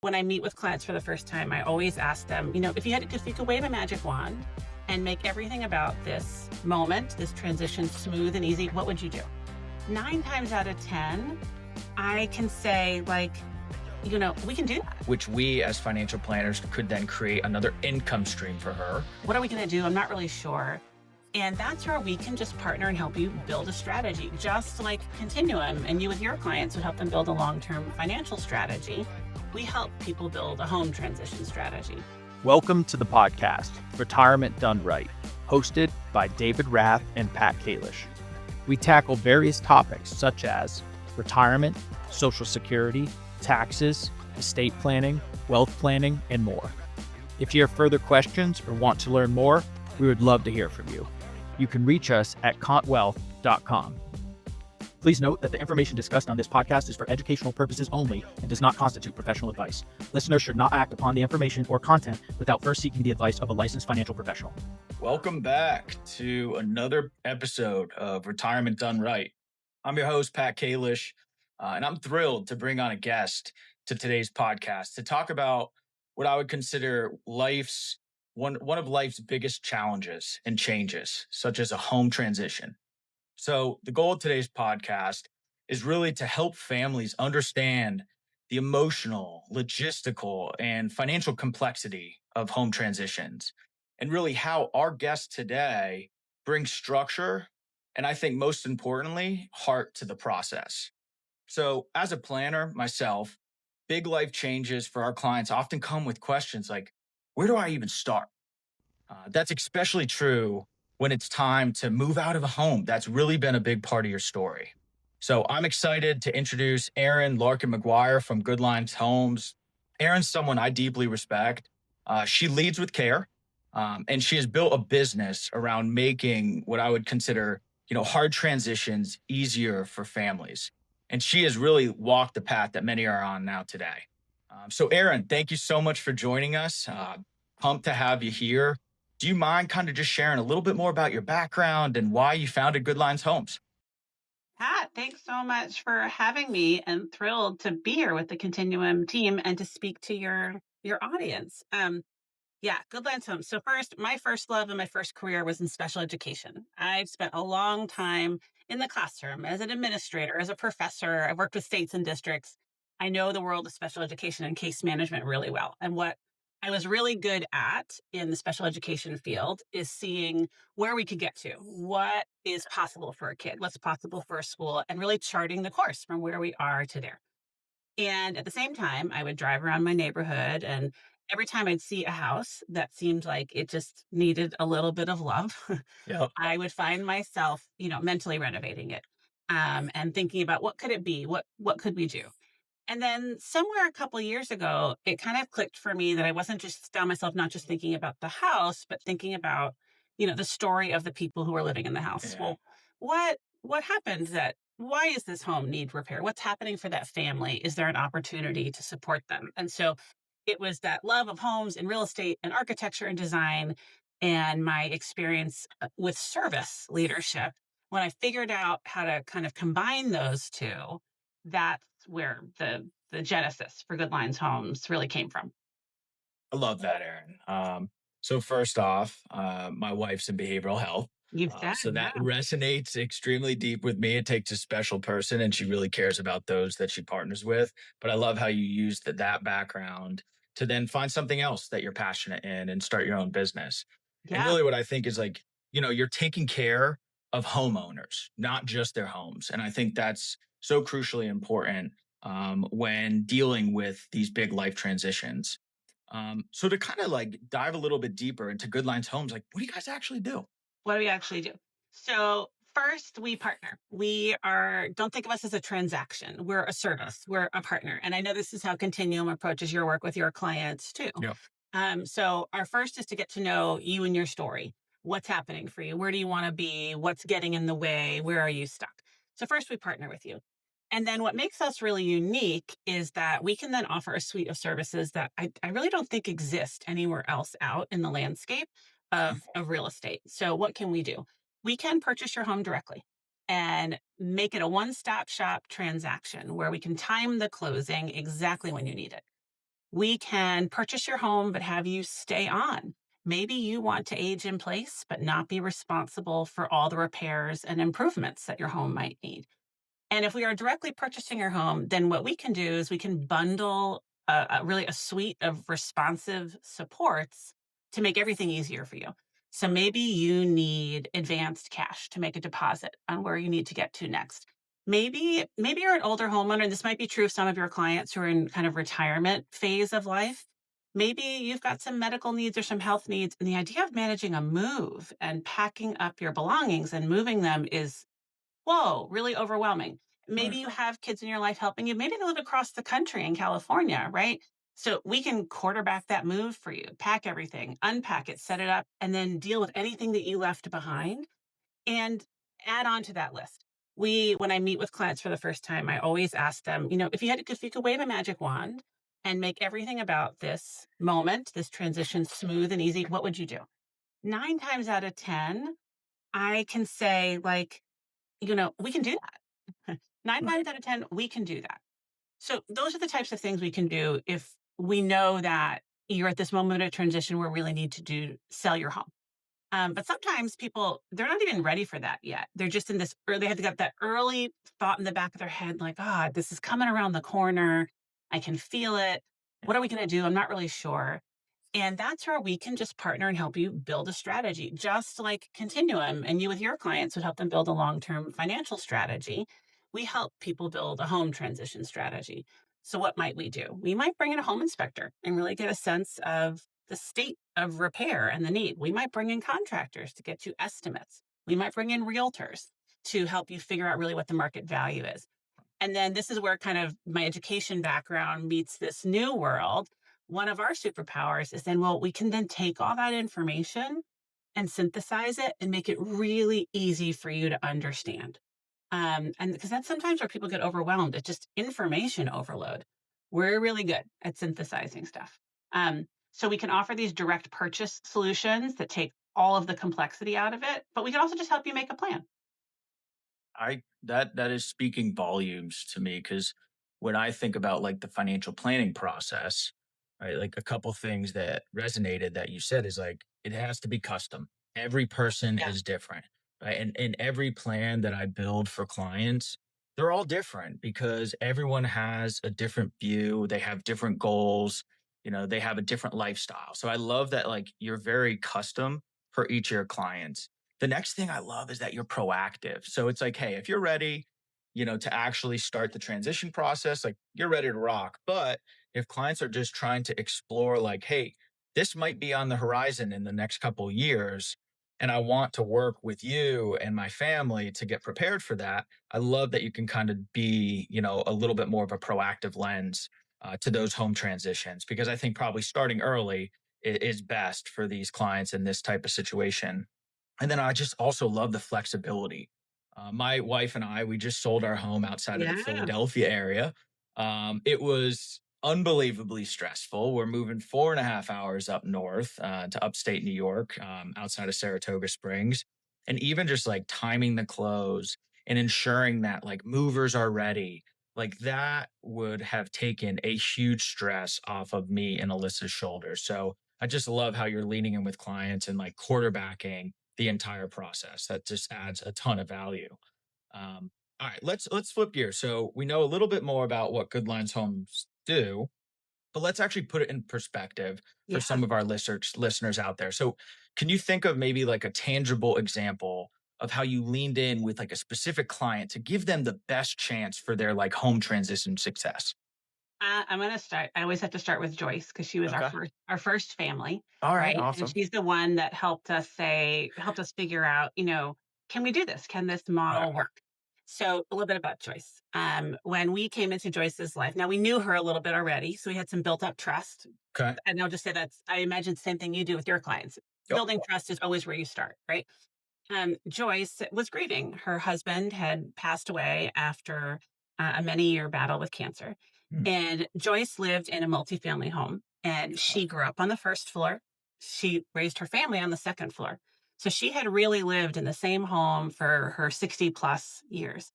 When I meet with clients for the first time, I always ask them, if you could wave a magic wand and make everything about this moment, this transition smooth and easy, what would you do? 9 times out of 10, I can say we can do that. Which we as financial planners could then create another income stream for her. What are we going to do? I'm not really sure. And that's where we can just partner and help you build a strategy, just like Continuum and you with your clients would help them build a long-term financial strategy. We help people build a home transition strategy. Welcome to the podcast, Retirement Done Right, hosted by David Rath and Pat Kalish. We tackle various topics such as retirement, Social Security, taxes, estate planning, wealth planning, and more. If you have further questions or want to learn more, we would love to hear from you. You can reach us at contwealth.com. Please note that the information discussed on this podcast is for educational purposes only and does not constitute professional advice. Listeners should not act upon the information or content without first seeking the advice of a licensed financial professional. Welcome back to another episode of Retirement Done Right. I'm your host, Pat Kalish, and I'm thrilled to bring on a guest to today's podcast to talk about what I would consider one of life's biggest challenges and changes, such as a home transition. So the goal of today's podcast is really to help families understand the emotional, logistical, and financial complexity of home transitions, and really how our guest today brings structure and, I think most importantly, heart to the process. So as a planner myself, big life changes for our clients often come with questions like, where do I even start? That's especially true when it's time to move out of a home. That's really been a big part of your story. So I'm excited to introduce Erin Larkin-Maguire from Goodline Homes. Erin's someone I deeply respect. She leads with care, and she has built a business around making what I would consider, hard transitions easier for families. And she has really walked the path that many are on now today. So Erin, thank you so much for joining us. Pumped to have you here. Do you mind kind of just sharing a little bit more about your background and why you founded Goodline Homes? Pat, thanks so much for having me and thrilled to be here with the Continuum team and to speak to your audience. Yeah, Goodline Homes. So first, my first love and my first career was in special education. I've spent a long time in the classroom as an administrator, as a professor. I've worked with states and districts. I know the world of special education and case management really well. And what I was really good at in the special education field is seeing where we could get to, what is possible for a kid, what's possible for a school, and really charting the course from where we are to there. And at the same time, I would drive around my neighborhood, and every time I'd see a house that seemed like it just needed a little bit of love, Yeah. I would find myself, mentally renovating it, and thinking about what could it be? What could we do? And then somewhere a couple years ago, it kind of clicked for me that I wasn't just found myself not just thinking about the house, but thinking about, the story of the people who are living in the house. Yeah. Well, what happens that why is this home need repair? What's happening for that family? Is there an opportunity to support them? And so it was that love of homes and real estate and architecture and design and my experience with service leadership. When I figured out how to kind of combine those two, that's where the genesis for Goodline Homes really came from. I love that, Erin. So first off, my wife's in behavioral health. You said, So yeah. that resonates extremely deep with me. It takes a special person and she really cares about those that she partners with. But I love how you used that background to then find something else that you're passionate in and start your own business. And Yeah. really what I think is like, you're taking care of homeowners, not just their homes. And I think that's so crucially important when dealing with these big life transitions. So to kind of like dive a little bit deeper into Goodline's Homes, like what do you guys actually do? What do we actually do? So first we partner. Don't think of us as a transaction. We're a service. We're a partner. And I know this is how Continuum approaches your work with your clients too. Yeah. So our first is to get to know you and your story. What's happening for you? Where do you want to be? What's getting in the way? Where are you stuck? So first we partner with you. And then what makes us really unique is that we can then offer a suite of services that I really don't think exist anywhere else out in the landscape of real estate. So what can we do? We can purchase your home directly and make it a one-stop shop transaction where we can time the closing exactly when you need it. We can purchase your home, but have you stay on. Maybe you want to age in place, but not be responsible for all the repairs and improvements that your home might need. And if we are directly purchasing your home, then what we can do is we can bundle really a suite of responsive supports to make everything easier for you. So maybe you need advanced cash to make a deposit on where you need to get to next. Maybe you're an older homeowner, and this might be true of some of your clients who are in kind of retirement phase of life. Maybe you've got some medical needs or some health needs, and the idea of managing a move and packing up your belongings and moving them is whoa, really overwhelming. Maybe Right. you have kids in your life helping you. Maybe they live across the country in California, right? So we can quarterback that move for you, pack everything, unpack it, set it up, and then deal with anything that you left behind and add on to that list. When I meet with clients for the first time, I always ask them, if you could wave a magic wand and make everything about this moment, this transition smooth and easy, what would you do? 9 times out of 10, I can say, like, we can do that. 9 Right. times out of 10, we can do that. So those are the types of things we can do if we know that you're at this moment of transition where we really need to sell your home. But sometimes people, they're not even ready for that yet. They're just in this early, they have got that early thought in the back of their head, like, this is coming around the corner. I can feel it. What are we going to do? I'm not really sure. And that's where we can just partner and help you build a strategy, just like Continuum and you with your clients would help them build a long term financial strategy. We help people build a home transition strategy. So, what might we do? We might bring in a home inspector and really get a sense of the state of repair and the need. We might bring in contractors to get you estimates. We might bring in realtors to help you figure out really what the market value is. And then this is where kind of my education background meets this new world. One of our superpowers is then, well, we can then take all that information and synthesize it and make it really easy for you to understand. And because that's sometimes where people get overwhelmed. It's just information overload. We're really good at synthesizing stuff. So we can offer these direct purchase solutions that take all of the complexity out of it, but we can also just help you make a plan. I that is speaking volumes to me because when I think about like the financial planning process, right, like a couple things that resonated that you said is like it has to be custom. Every person Yeah. is different, right? And every plan that I build for clients, they're all different because everyone has a different view, they have different goals, they have a different lifestyle. So I love that like you're very custom for each of your clients. The next thing I love is that you're proactive. So it's like, hey, if you're ready, to actually start the transition process, like you're ready to rock. But if clients are just trying to explore, like, hey, this might be on the horizon in the next couple of years, and I want to work with you and my family to get prepared for that. I love that you can kind of be, a little bit more of a proactive lens to those home transitions because I think probably starting early is best for these clients in this type of situation. And then I just also love the flexibility. My wife and I, we just sold our home outside of the Yeah. Philadelphia area. It was unbelievably stressful. We're moving 4.5 hours up north to upstate New York, outside of Saratoga Springs. And even just like timing the close and ensuring that like movers are ready, like that would have taken a huge stress off of me and Alyssa's shoulders. So I just love how you're leaning in with clients and like quarterbacking the entire process. That just adds a ton of value. All right, let's flip gears. So we know a little bit more about what Good Lines Homes do, but let's actually put it in perspective for Yeah. some of our listeners out there. So can you think of maybe like a tangible example of how you leaned in with like a specific client to give them the best chance for their like home transition success? I'm gonna start. I always have to start with Joyce because she was Okay. our first family, All right. right? And Awesome. she's the one that helped us figure out, can we do this? Can this Right. model work? So a little bit about Joyce. When we came into Joyce's life, now we knew her a little bit already, so we had some built up trust. Okay. And I'll just say I imagine the same thing you do with your clients. Yep. Building trust is always where you start, right? Joyce was grieving. Her husband had passed away after a many-year battle with cancer. Hmm. And Joyce lived in a multifamily home, and she grew up on the first floor. She raised her family on the second floor. So she had really lived in the same home for her 60 plus years.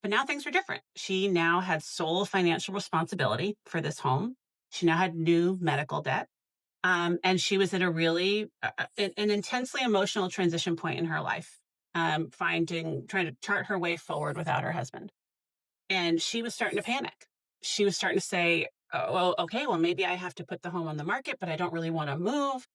But now things were different. She now had sole financial responsibility for this home. She now had new medical debt. And she was at a really an intensely emotional transition point in her life, trying to chart her way forward without her husband. And she was starting to panic. She was starting to say, "Oh, well, okay, well, maybe I have to put the home on the market, but I don't really want to move."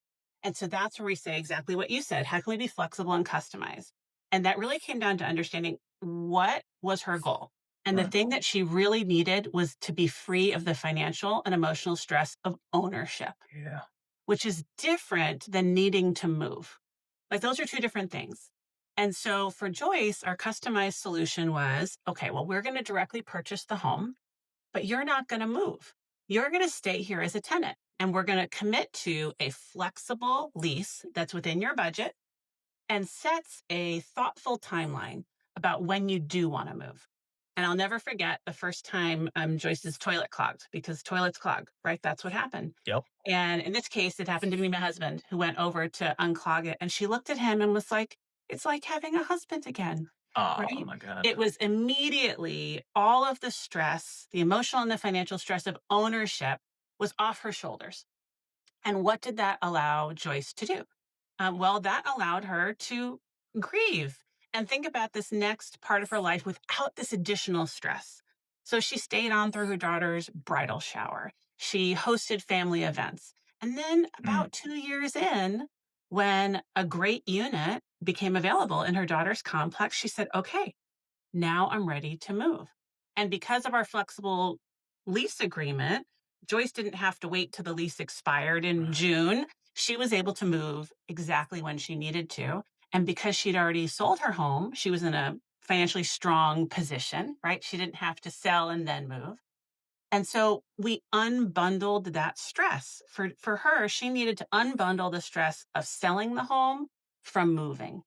And so that's where we say exactly what you said. How can we be flexible and customize? And that really came down to understanding what was her goal. And the Right. thing that she really needed was to be free of the financial and emotional stress of ownership, Yeah. which is different than needing to move. Like those are two different things. And so for Joyce, our customized solution was okay, well, we're going to directly purchase the home, but you're not going to move. You're going to stay here as a tenant. And we're going to commit to a flexible lease that's within your budget and sets a thoughtful timeline about when you do want to move. And I'll never forget the first time Joyce's toilet clogged because toilets clog, right? That's what happened. Yep. And in this case, it happened to be my husband who went over to unclog it. And she looked at him and was like, it's like having a husband again, Oh right? my God. It was immediately all of the stress, the emotional and the financial stress of ownership was off her shoulders. And what did that allow Joyce to do? Well, that allowed her to grieve and think about this next part of her life without this additional stress. So she stayed on through her daughter's bridal shower. She hosted family events. And then, Mm. about 2 years in, when a great unit became available in her daughter's complex, she said, okay, now I'm ready to move. And because of our flexible lease agreement, Joyce didn't have to wait till the lease expired in Right. June. She was able to move exactly when she needed to. And because she'd already sold her home, she was in a financially strong position, right? She didn't have to sell and then move. And so we unbundled that stress. For her, she needed to unbundle the stress of selling the home from moving.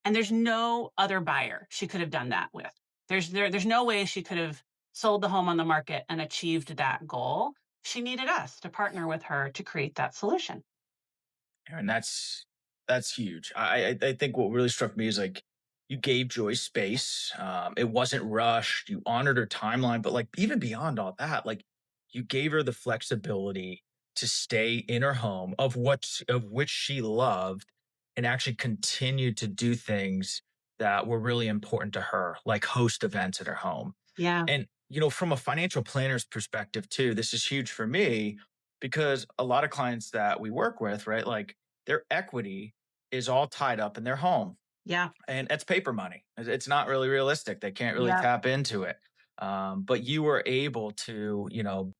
And there's no other buyer she could have done that with. There's no way she could have sold the home on the market and achieved that goal. She needed us to partner with her to create that solution. And that's huge. I think what really struck me is like you gave Joyce space. It wasn't rushed. You honored her timeline, but like even beyond all that, like you gave her the flexibility to stay in her home of which she loved, and actually continue to do things that were really important to her, like host events at her home. Yeah. And, from a financial planner's perspective too, this is huge for me because a lot of clients that we work with, right, like their equity is all tied up in their home Yeah. and it's paper money. It's not really realistic. They can't really Yeah. tap into it. But you were able to,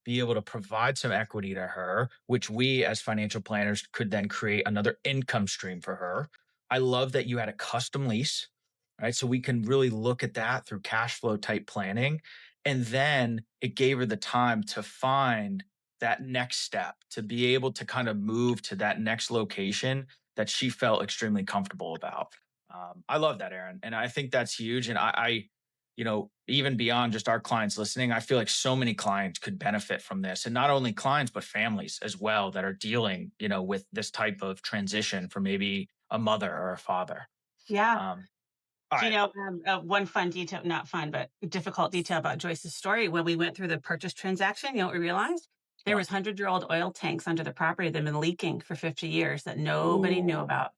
be able to provide some equity to her, which we as financial planners could then create another income stream for her. I love that you had a custom lease, right? So we can really look at that through cash flow type planning. And then it gave her the time to find that next step, to be able to kind of move to that next location that she felt extremely comfortable about. I love that, Erin, and I think that's huge. And even beyond just our clients listening, I feel like so many clients could benefit from this, and not only clients but families as well that are dealing, with this type of transition for maybe a mother or a father. Yeah. Um, all Do you right, know one fun detail, not fun, but difficult detail about Joyce's story? When we went through the purchase transaction, you know what we realized? There what? was 100-year-old oil tanks under the property that had been leaking for 50 years that nobody knew Ooh, about.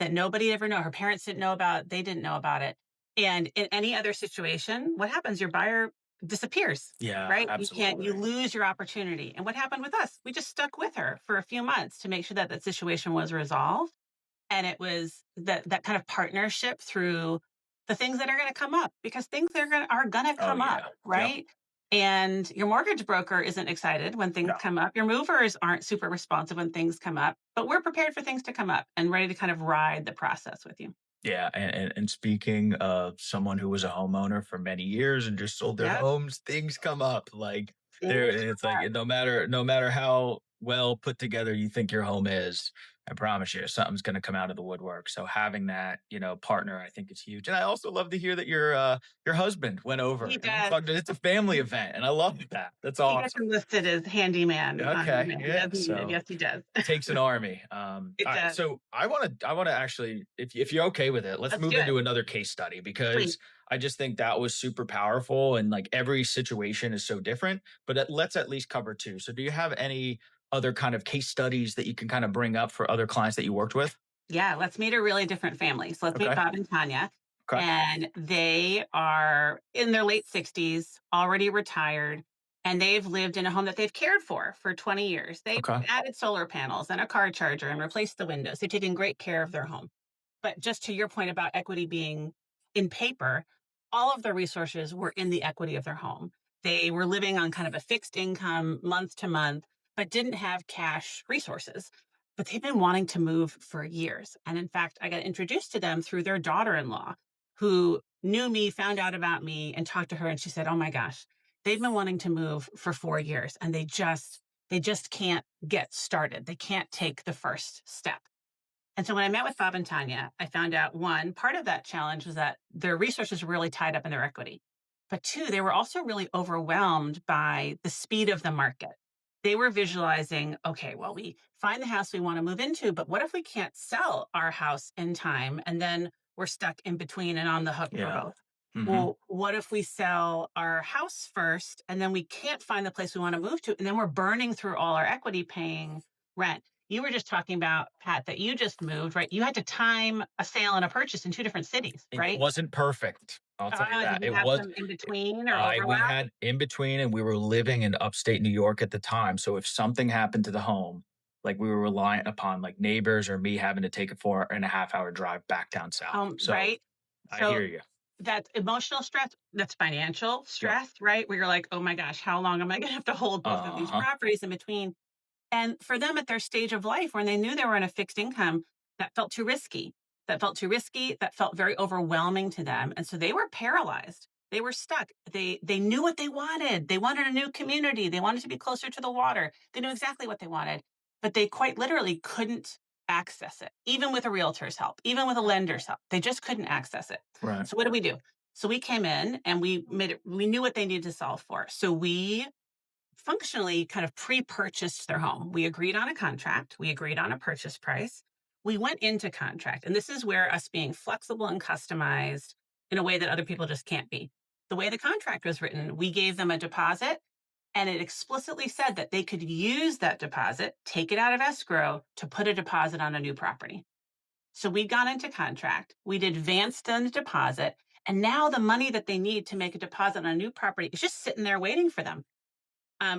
That nobody ever knew. Her parents didn't know about, they didn't know about it. And in any other situation, what happens? Your buyer disappears, yeah, right? You absolutely. lose your opportunity. And what happened with us? We just stuck with her for a few months to make sure that that situation was resolved. And it was that kind of partnership through the things that are going to come up because things are going to Oh come up, yeah, yep, right? And your mortgage broker isn't excited when things no. come up. Your movers aren't super responsive when things come up, but we're prepared for things to come up and ready to kind of ride the process with you. Yeah, and speaking of someone who was a homeowner for many years and just sold their Yep. homes, things come up. Like there, Things it's come like up. no matter how well put together you think your home is, I promise you, something's going to come out of the woodwork. So having that, partner, I think is huge. And I also love to hear that your husband went He over and does. unplugged it. It's a family event, and I love that. That's He gets awesome. enlisted as handyman on Okay, demand. He yeah. does need it. So Yes, he does. takes an army. It All right, does. so I want to actually, if you're okay with it, let's Let's move do it. into another case study because Please. I just think that was super powerful. And like every situation is so different, but let's at least cover two. So, do you have any other kind of case studies that you can kind of bring up for other clients that you worked with? Yeah, let's meet a really different family. So let's meet Okay. Bob and Tanya. Okay. And they are in their late 60s, already retired, and they've lived in a home that they've cared for 20 years. They've Okay. added solar panels and a car charger and replaced the windows. They've taken great care of their home. But just to your point about equity being in paper, all of their resources were in the equity of their home. They were living on kind of a fixed income month to month, but didn't have cash resources. But they've been wanting to move for years. And in fact, I got introduced to them through their daughter in law, who knew me, found out about me, and talked to her. And she said, "Oh my gosh, they've been wanting to move for 4 years and they just can't get started. They can't take the first step." And so when I met with Bob and Tanya, I found out one, part of that challenge was that their resources were really tied up in their equity. But two, they were also really overwhelmed by the speed of the market. They were visualizing, okay, well, we find the house we want to move into, but what if we can't sell our house in time and then we're stuck in between and on the hook for Yeah. both? Hmm. Well, what if we sell our house first and then we can't find the place we want to move to and then we're burning through all our equity paying rent? You were just talking about, Pat, that you just moved, right? You had to time a sale and a purchase in two different cities, It right? wasn't perfect. I'll tell you Did that. you It have was some in between or I we overlap? had in between and we were living in upstate New York at the time. So if something happened to the home, like we were reliant upon like neighbors or me having to take a 4.5 hour drive back down south. So Right. I hear So you. that's emotional stress, that's financial Yep. stress, right? Where you're like, oh my gosh, how long am I going to have to hold both of these Uh-huh. properties in between? And for them at their stage of life, when they knew they were in a fixed income, that felt too risky. That felt too risky. That felt very overwhelming to them. And so they were paralyzed. They were stuck. They knew what they wanted. They wanted a new community. They wanted to be closer to the water. They knew exactly what they wanted, but they quite literally couldn't access it, even with a realtor's help, even with a lender's help. They just couldn't access it. Right. So what did we do? So we came in and we made it, we knew what they needed to solve for. So we functionally kind of pre-purchased their home. We agreed on a contract. We agreed on a purchase price. We went into contract. And this is where us being flexible and customized in a way that other people just can't be. The way the contract was written, we gave them a deposit and it explicitly said that they could use that deposit, take it out of escrow to put a deposit on a new property. So we got into contract, we'd advanced on the deposit, and now the money that they need to make a deposit on a new property is just sitting there waiting for them,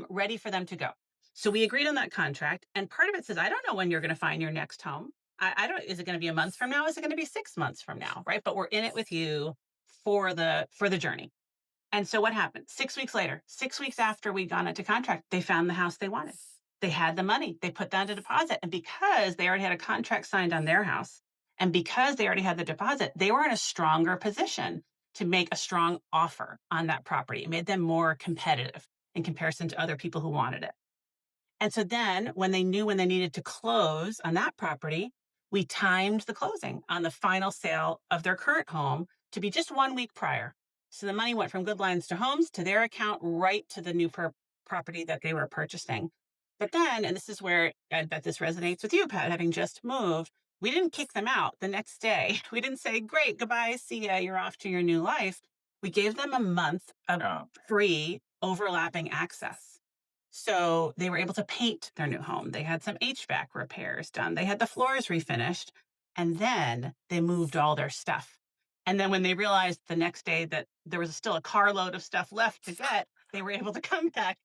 ready for them to go. So we agreed on that contract, and part of it says, I don't know when you're going to find your next home. I don't. Is it going to be a month from now? Is it going to be 6 months from now? Right? But we're in it with you for the journey. And so what happened? 6 weeks later, 6 weeks after we'd gone into contract, they found the house they wanted. They had the money. They put down a deposit, and because they already had a contract signed on their house, and because they already had the deposit, they were in a stronger position to make a strong offer on that property. It made them more competitive in comparison to other people who wanted it. And so then when they knew when they needed to close on that property, we timed the closing on the final sale of their current home to be just 1 week prior. So the money went from Good Lines to Homes to their account right to the new property that they were purchasing. But then, and this is where I bet this resonates with you, Pat, having just moved, we didn't kick them out the next day. We didn't say, great, goodbye, see ya, you're off to your new life. We gave them a month of Oh, free overlapping access. So they were able to paint their new home. They had some HVAC repairs done. They had the floors refinished. And then they moved all their stuff. And then when they realized the next day that there was still a carload of stuff left to get, they were able to come back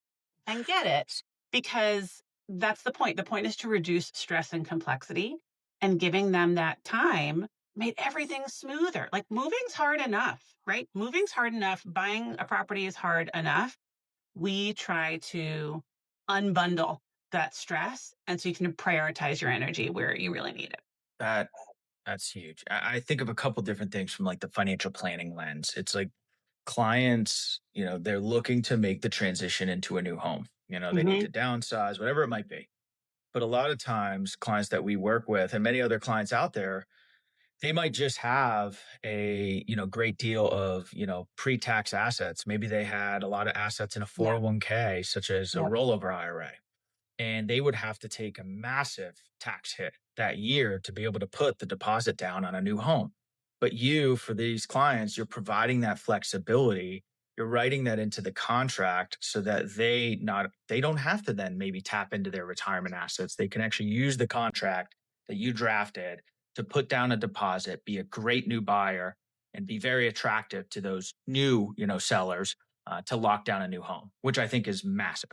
and get it because that's the point. The point is to reduce stress and complexity, and giving them that time made everything smoother. Like moving's hard enough, right? Moving's hard enough. Buying a property is hard enough. We try to unbundle that stress. And so you can prioritize your energy where you really need it. that that's huge. I think of a couple different things from like the financial planning lens. It's like clients, they're looking to make the transition into a new home. They need Hmm. to downsize, whatever it might be. But a lot of times, clients that we work with and many other clients out there, they might just have a, great deal of, pre-tax assets. Maybe they had a lot of assets in a Yeah. 401k, such as a Yep. rollover IRA, and they would have to take a massive tax hit that year to be able to put the deposit down on a new home. But you, for these clients, you're providing that flexibility. You're writing that into the contract so that they don't have to then maybe tap into their retirement assets. They can actually use the contract that you drafted to put down a deposit, be a great new buyer, and be very attractive to those new, sellers to lock down a new home, which I think is massive.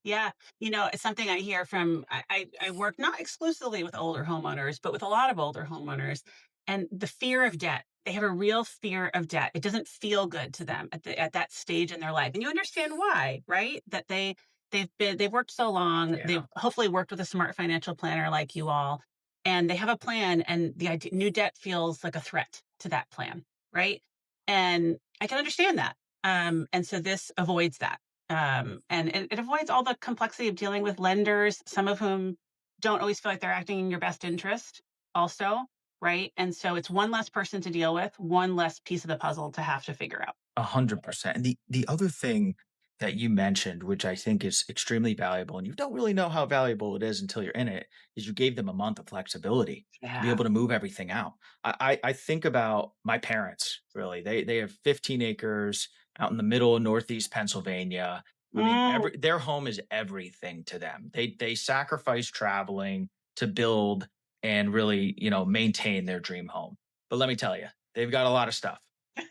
Yeah, it's something I hear from I work not exclusively with older homeowners, but with a lot of older homeowners, and the fear of debt. They have a real fear of debt. It doesn't feel good to them at that stage in their life. And you understand why, right? That they've worked so long, Yeah. they've hopefully worked with a smart financial planner like you all, and they have a plan, and the idea, new debt feels like a threat to that plan, right? And I can understand that. And so this avoids that, and it avoids all the complexity of dealing with lenders, some of whom don't always feel like they're acting in your best interest, also, right? And so it's one less person to deal with, one less piece of the puzzle to have to figure out. 100%. And the other thing that you mentioned, which I think is extremely valuable, and you don't really know how valuable it is until you're in it, is you gave them a month of flexibility to be Yeah. able to move everything out. I think about my parents, really. They have 15 acres out in the middle of Northeast Pennsylvania. I mean, Mm, their home is everything to them. They sacrifice traveling to build and really, maintain their dream home. But let me tell you, they've got a lot of stuff,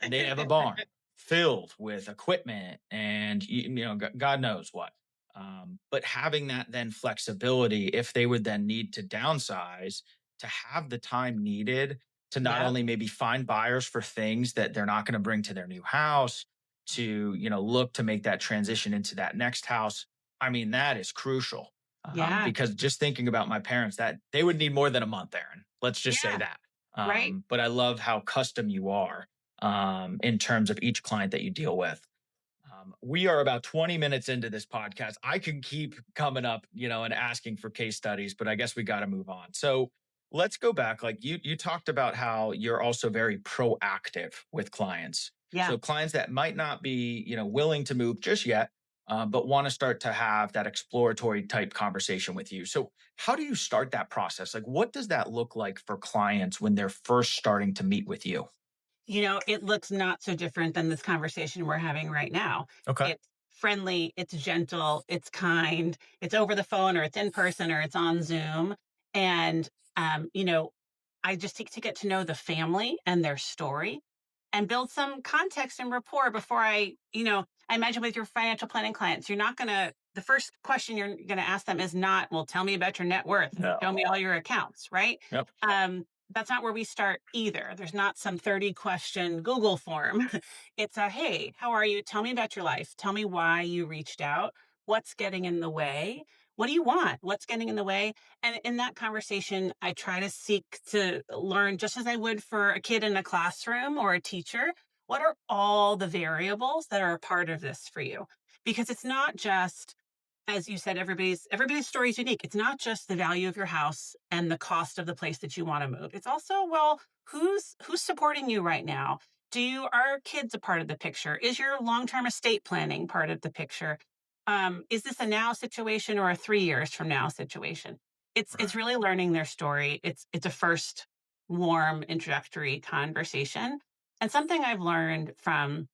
and they have a barn filled with equipment and God knows what. But having that then flexibility, if they would then need to downsize, to have the time needed to not yep. only maybe find buyers for things that they're not going to bring to their new house, to look to make that transition into that next house. I mean, that is crucial. Yeah. Because just thinking about my parents, that they would need more than a month, Aaron. Let's just say Yeah. that. Right. But I love how custom you are in terms of each client that you deal with. We are about 20 minutes into this podcast. I can keep coming up, and asking for case studies, but I guess we got to move on. So let's go back. Like you talked about how you're also very proactive with clients. Yeah. So clients that might not be, willing to move just yet, but want to start to have that exploratory type conversation with you. So how do you start that process? Like, what does that look like for clients when they're first starting to meet with you? It looks not so different than this conversation we're having right now. Okay. It's friendly, it's gentle, it's kind, it's over the phone or it's in person or it's on Zoom. And, um, you know, I just take to get to know the family and their story and build some context and rapport before I imagine with your financial planning clients, you're not going to, the first question you're going to ask them is not, well, tell me about your net worth, show No. me all your accounts, right? Yep. That's not where we start either. There's not some 30 question Google form. It's a, hey, how are you? Tell me about your life. Tell me why you reached out. What's getting in the way? What do you want? What's getting in the way? And in that conversation, I try to seek to learn, just as I would for a kid in a classroom or a teacher, what are all the variables that are a part of this for you? Because it's not just, as you said, everybody's story is unique. It's not just the value of your house and the cost of the place that you want to move. It's also, well, who's supporting you right now? Are kids a part of the picture? Is your long-term estate planning part of the picture? Is this a now situation or a 3 years from now situation? It's Right. really learning their story. It's a first warm introductory conversation. And something I've learned from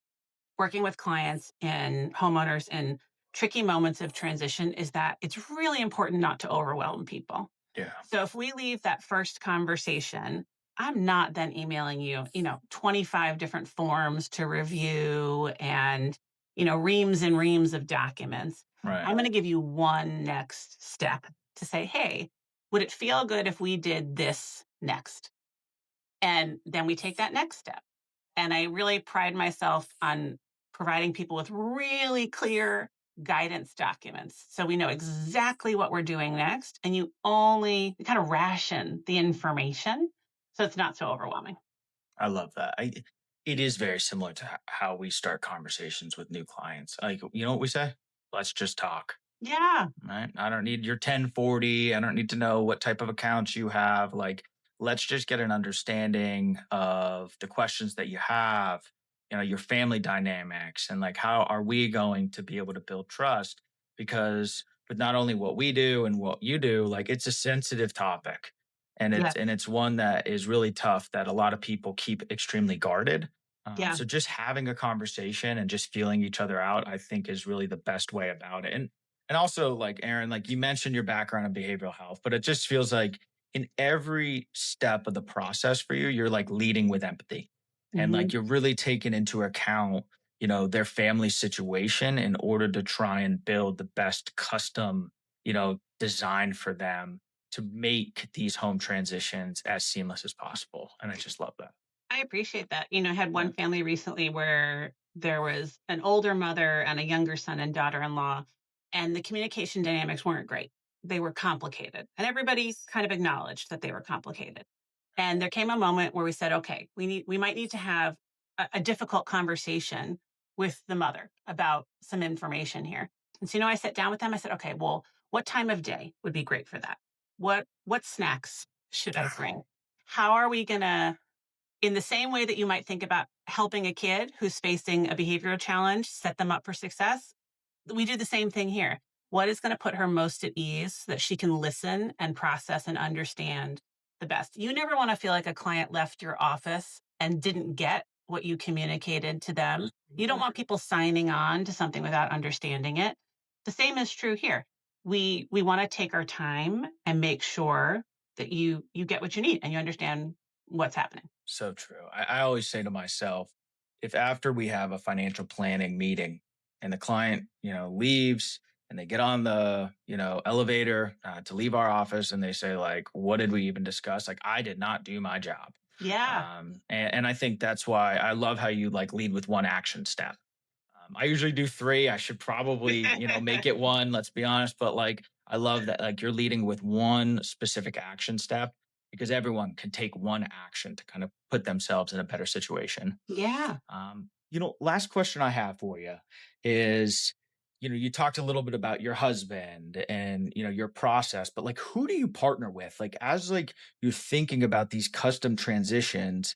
working with clients and homeowners in tricky moments of transition is that it's really important not to overwhelm people. Yeah. So if we leave that first conversation, I'm not then emailing you, 25 different forms to review and, reams and reams of documents. Right. I'm going to give you one next step to say, hey, would it feel good if we did this next? And then we take that next step. And I really pride myself on providing people with really clear guidance documents. So we know exactly what we're doing next. And you kind of ration the information so it's not so overwhelming. I love that. It is very similar to how we start conversations with new clients. Like, you know what we say? Let's just talk. Yeah. Right. I don't need your 1040. I don't need to know what type of accounts you have. Like, let's just get an understanding of the questions that you have, your family dynamics, and like, how are we going to be able to build trust? Because with not only what we do and what you do, like, it's a sensitive topic. and Yeah. it's one that is really tough that a lot of people keep extremely guarded. Yeah. So just having a conversation and just feeling each other out, I think, is really the best way about it. And also, like Aaron, like you mentioned your background in behavioral health, but it just feels like in every step of the process for you, you're like leading with empathy, and Mhm. like you're really taking into account, their family situation in order to try and build the best custom, design for them to make these home transitions as seamless as possible. And I just love that. I appreciate that. I had Yeah. one family recently where there was an older mother and a younger son and daughter-in-law, and the communication dynamics weren't great. They were complicated, and everybody's kind of acknowledged that they were complicated. And there came a moment where we said, "Okay, we might need to have a difficult conversation with the mother about some information here." And so, I sat down with them. I said, "Okay, well, what time of day would be great for that? What snacks should I bring? How are we gonna, in the same way that you might think about helping a kid who's facing a behavioral challenge, set them up for success, we do the same thing here. What is going to put her most at ease so that she can listen and process and understand the best? You never want to feel like a client left your office and didn't get what you communicated to them. You don't want people signing on to something without understanding it. The same is true here. We want to take our time and make sure that you get what you need and you understand what's happening. So true. I always say to myself, if after we have a financial planning meeting and the client, leaves and they get on the, elevator to leave our office and they say like, what did we even discuss? Like, I did not do my job. Yeah. And I think that's why I love how you like lead with one action step. I usually do three. I should probably, make it one, let's be honest. But like, I love that, like, you're leading with one specific action step because everyone can take one action to kind of put themselves in a better situation. Yeah. Last question I have for you is, you talked a little bit about your husband and, your process, but like, who do you partner with? Like, as like you're thinking about these custom transitions,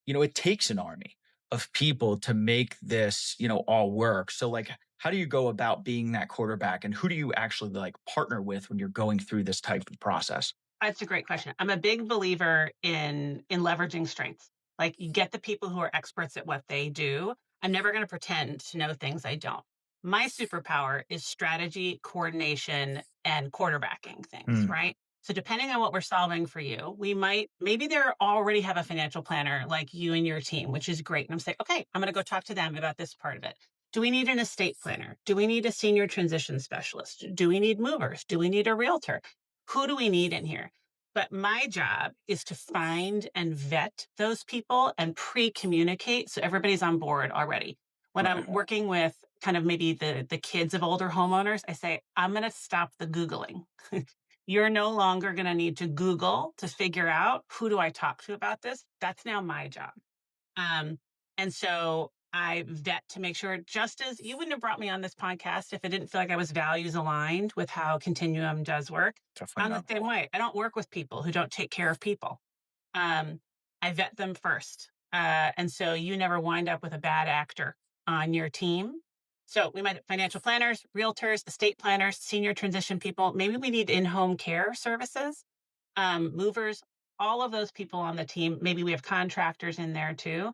it takes an army of people to make this, all work. So like, how do you go about being that quarterback and who do you actually like partner with when you're going through this type of process? That's a great question. I'm a big believer in leveraging strengths. Like you get the people who are experts at what they do. I'm never going to pretend to know things I don't. My superpower is strategy, coordination, and quarterbacking things, Hmm. right? So depending on what we're solving for you, maybe they already have a financial planner like you and your team, which is great. And I'm saying, okay, I'm going to go talk to them about this part of it. Do we need an estate planner? Do we need a senior transition specialist? Do we need movers? Do we need a realtor? Who do we need in here? But my job is to find and vet those people and pre-communicate so everybody's on board already. When I'm Right. working with kind of maybe the kids of older homeowners, I say, I'm going to stop the Googling. You're no longer going to need to Google to figure out who do I talk to about this. That's now my job. Um, and so I vet to make sure, just as you wouldn't have brought me on this podcast if I didn't feel like I was values aligned with how Continuum does work. Definitely I'm the not. same way. I don't work with people who don't take care of people. Um, I vet them first. And so you never wind up with a bad actor on your team. So we might have financial planners, realtors, estate planners, senior transition people. Maybe we need in-home care services, movers, all of those people on the team. Maybe we have contractors in there too.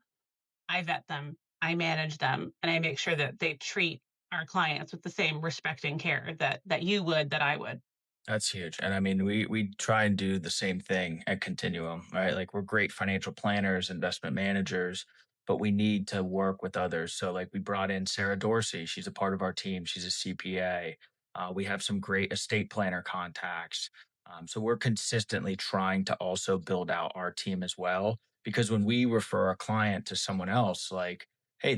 I vet them, I manage them, and I make sure that they treat our clients with the same respect and care that you would, that I would. That's huge. And I mean, we try and do the same thing at Continuum, right? Like we're great financial planners, investment managers, but we need to work with others. So like we brought in Sarah Dorsey. She's a part of our team. She's a CPA. We have some great estate planner contacts. So we're consistently trying to also build out our team as well. Because when we refer a client to someone else, like, hey,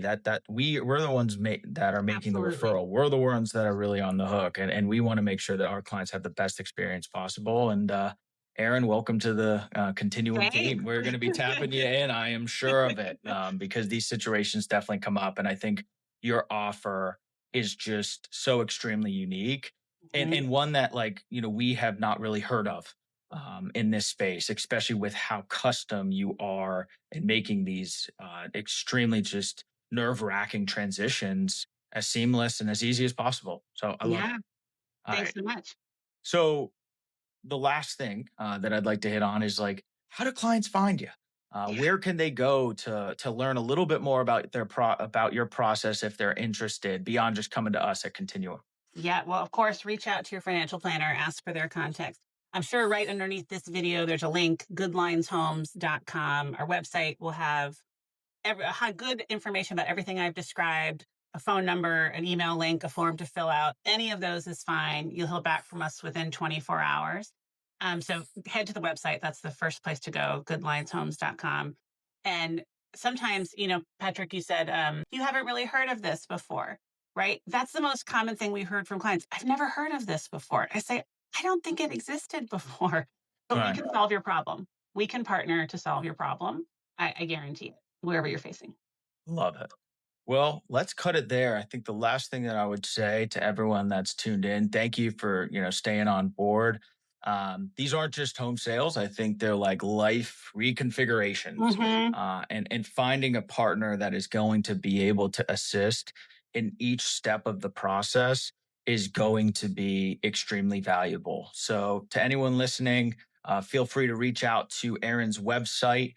we're the ones that are making the Absolutely. referral. We're the ones that are really on the hook, and we want to make sure that our clients have the best experience possible. And Erin, welcome to the Continuum team. Same. We're going to be tapping you in. I am sure of it, because these situations definitely come up, and I think your offer is just so extremely unique, and Mhm. one that like we have not really heard of in this space, especially with how custom you are in making these extremely just nerve-wracking transitions as seamless and as easy as possible. So I love it. Yeah, All thanks right. so much. So the last thing that I'd like to hit on is like, how do clients find you? Where can they go to learn a little bit more about about your process if they're interested beyond just coming to us at Continuum? Yeah, well, of course, reach out to your financial planner, ask for their context. I'm sure right underneath this video, there's a link, goodlineshomes.com. Our website will have good information about everything I've described, a phone number, an email link, a form to fill out. Any of those is fine. You'll hear back from us within 24 hours. So head to the website. That's the first place to go, goodlineshomes.com. And sometimes, Patrick, you said you haven't really heard of this before, right? That's the most common thing we heard from clients. I've never heard of this before. I say, I don't think it existed before, but we Right. can solve your problem. We can partner to solve your problem. I guarantee it, wherever you're facing. Love it. Well, let's cut it there. I think the last thing that I would say to everyone that's tuned in, thank you for, staying on board. These aren't just home sales. I think they're like life reconfigurations, Mhm. and finding a partner that is going to be able to assist in each step of the process is going to be extremely valuable. So to anyone listening, feel free to reach out to Erin's website.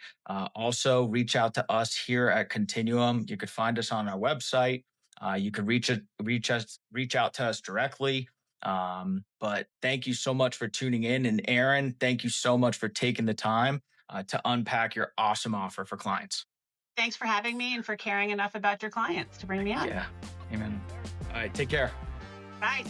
Also, reach out to us here at Continuum. You could find us on our website. You could reach out to us directly. But thank you so much for tuning in, and Erin, thank you so much for taking the time to unpack your awesome offer for clients. Thanks for having me and for caring enough about your clients to bring me on. Yeah, amen. All right, take care. Bye.